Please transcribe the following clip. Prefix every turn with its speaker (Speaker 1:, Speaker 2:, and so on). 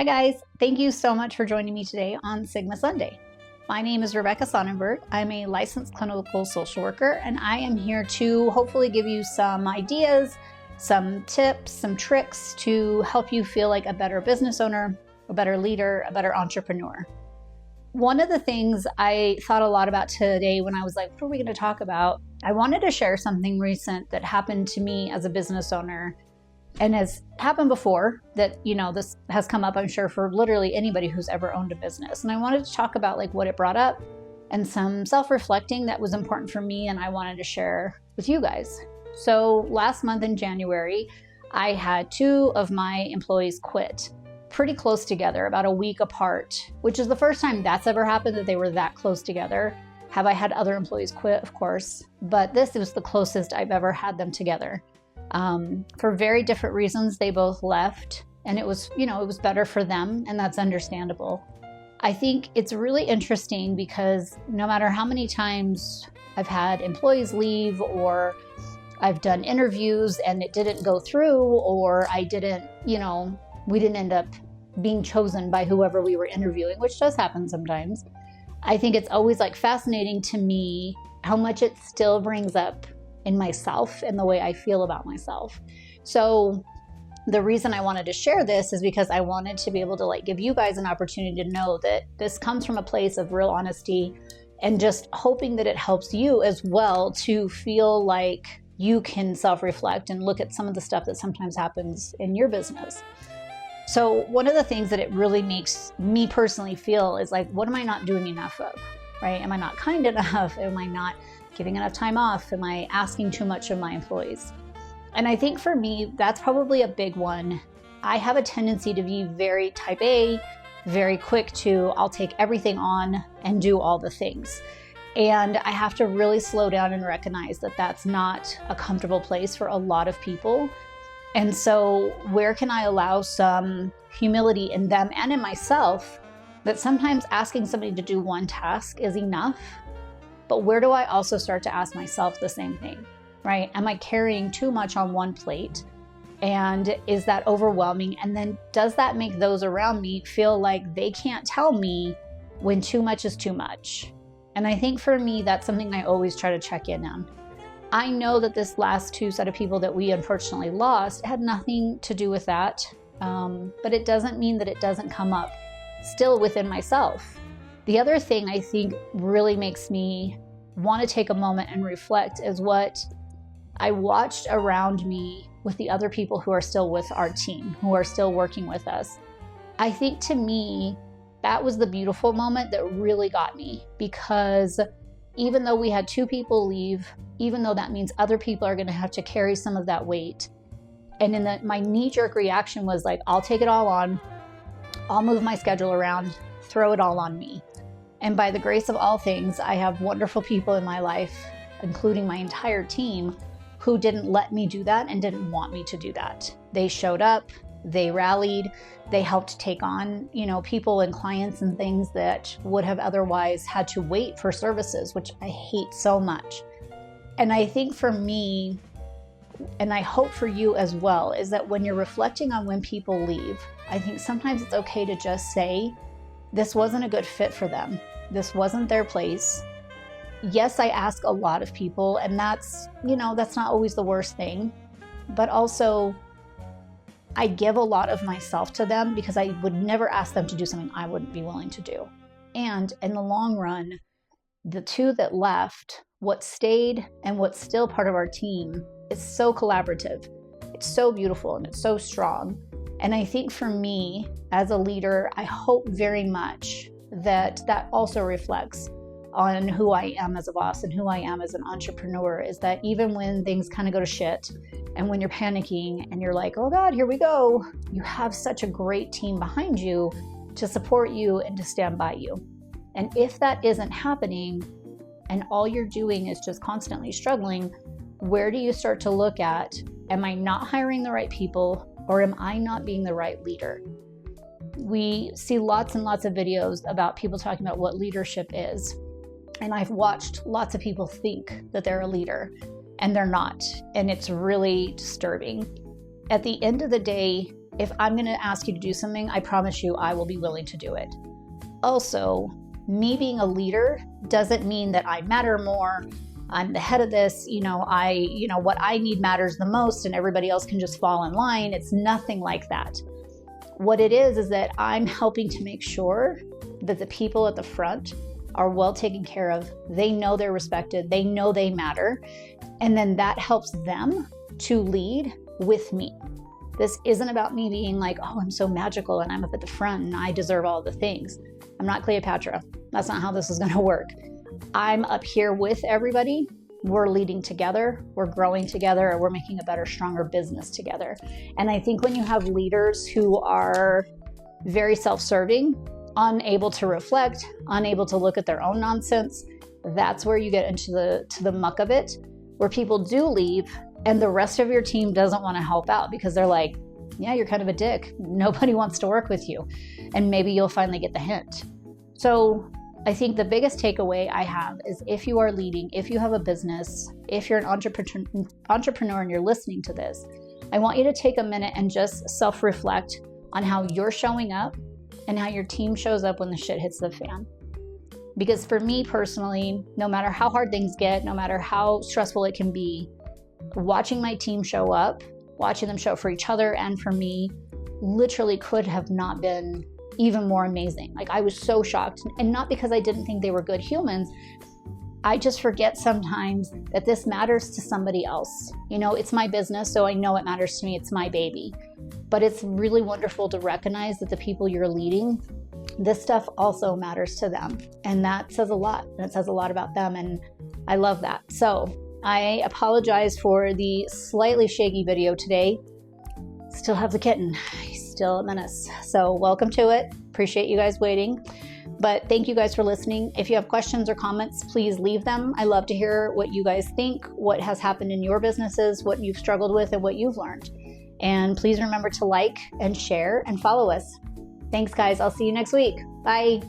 Speaker 1: Hi guys, thank you so much for joining me today on Sigma Sunday. My name is Rebecca Sonnenberg. I'm a licensed clinical social worker, and I am here to hopefully give you some ideas, some tips, some tricks to help you feel like a better business owner, a better leader, a better entrepreneur. One of the things I thought a lot about today when I was like, what are we going to talk about? I wanted to share something recent that happened to me as a business owner and has happened before that, this has come up, I'm sure, for literally anybody who's ever owned a business. And I wanted to talk about like what it brought up and some self-reflecting that was important for me and I wanted to share with you guys. So last month in January, I had 2 of my employees quit pretty close together, about a week apart, which is the first time that's ever happened, that they were that close together. Have I had other employees quit? Of course, but this was the closest I've ever had them together. For very different reasons, they both left, and it was better for them, and that's understandable. I think it's really interesting because no matter how many times I've had employees leave, or I've done interviews and it didn't go through, or we didn't end up being chosen by whoever we were interviewing, which does happen sometimes. I think it's always like fascinating to me how much it still brings up in myself and the way I feel about myself. So the reason I wanted to share this is because I wanted to be able to give you guys an opportunity to know that this comes from a place of real honesty and just hoping that it helps you as well to feel like you can self-reflect and look at some of the stuff that sometimes happens in your business. So one of the things that it really makes me personally feel is like, what am I not doing enough of, right? Am I not kind enough? Am I not giving enough time off? Am I asking too much of my employees? And I think for me, that's probably a big one. I have a tendency to be very type A, very quick to, I'll take everything on and do all the things. And I have to really slow down and recognize that that's not a comfortable place for a lot of people. And so where can I allow some humility in them and in myself, that sometimes asking somebody to do one task is enough, but where do I also start to ask myself the same thing, right? Am I carrying too much on one plate? And is that overwhelming? And then does that make those around me feel like they can't tell me when too much is too much? And I think for me, that's something I always try to check in on. I know that this last 2 set of people that we unfortunately lost had nothing to do with that, but it doesn't mean that it doesn't come up still within myself. The other thing I think really makes me want to take a moment and reflect is what I watched around me with the other people who are still with our team, who are still working with us. I think to me, that was the beautiful moment that really got me, because even though we had 2 people leave, even though that means other people are going to have to carry some of that weight. And my knee-jerk reaction was like, I'll take it all on. I'll move my schedule around, throw it all on me. And by the grace of all things, I have wonderful people in my life, including my entire team, who didn't let me do that and didn't want me to do that. They showed up, they rallied, they helped take on, people and clients and things that would have otherwise had to wait for services, which I hate so much. And I think for me, and I hope for you as well, is that when you're reflecting on when people leave, I think sometimes it's okay to just say, this wasn't a good fit for them. This wasn't their place. Yes, I ask a lot of people, and that's not always the worst thing, but also I give a lot of myself to them because I would never ask them to do something I wouldn't be willing to do. And in the long run, the 2 that left, what stayed and what's still part of our team, is so collaborative. It's so beautiful and it's so strong. And I think for me as a leader, I hope very much that that also reflects on who I am as a boss and who I am as an entrepreneur, is that even when things kind of go to shit and when you're panicking and you're like, oh God, here we go, you have such a great team behind you to support you and to stand by you. And if that isn't happening and all you're doing is just constantly struggling, where do you start to look at, am I not hiring the right people, or am I not being the right leader? We see lots and lots of videos about people talking about what leadership is. And I've watched lots of people think that they're a leader and they're not. And it's really disturbing. At the end of the day, if I'm going to ask you to do something, I promise you I will be willing to do it. Also, me being a leader doesn't mean that I matter more. I'm the head of this, what I need matters the most and everybody else can just fall in line. It's nothing like that. What it is that I'm helping to make sure that the people at the front are well taken care of. They know they're respected. They know they matter. And then that helps them to lead with me. This isn't about me being like, oh, I'm so magical and I'm up at the front and I deserve all the things. I'm not Cleopatra. That's not how this is going to work. I'm up here with everybody. We're leading together. We're growing together. And we're making a better, stronger business together. And I think when you have leaders who are very self-serving, unable to reflect, unable to look at their own nonsense, that's where you get into the muck of it, where people do leave and the rest of your team doesn't want to help out because they're like, yeah, you're kind of a dick. Nobody wants to work with you. And maybe you'll finally get the hint. So I think the biggest takeaway I have is if you are leading, if you have a business, if you're an entrepreneur and you're listening to this, I want you to take a minute and just self-reflect on how you're showing up and how your team shows up when the shit hits the fan. Because for me personally, no matter how hard things get, no matter how stressful it can be, watching my team show up, watching them show up for each other and for me, literally could have not been even more amazing. Like, I was so shocked, and not because I didn't think they were good humans. I just forget sometimes that this matters to somebody else. It's my business, so I know it matters to me. It's my baby. But it's really wonderful to recognize that the people you're leading, this stuff also matters to them. And that says a lot. And it says a lot about them. And I love that. So I apologize for the slightly shaky video today. Still have the kitten. He's still a menace. So welcome to it. Appreciate you guys waiting. But thank you guys for listening. If you have questions or comments, please leave them. I love to hear what you guys think, what has happened in your businesses, what you've struggled with, and what you've learned. And please remember to like and share and follow us. Thanks, guys. I'll see you next week. Bye.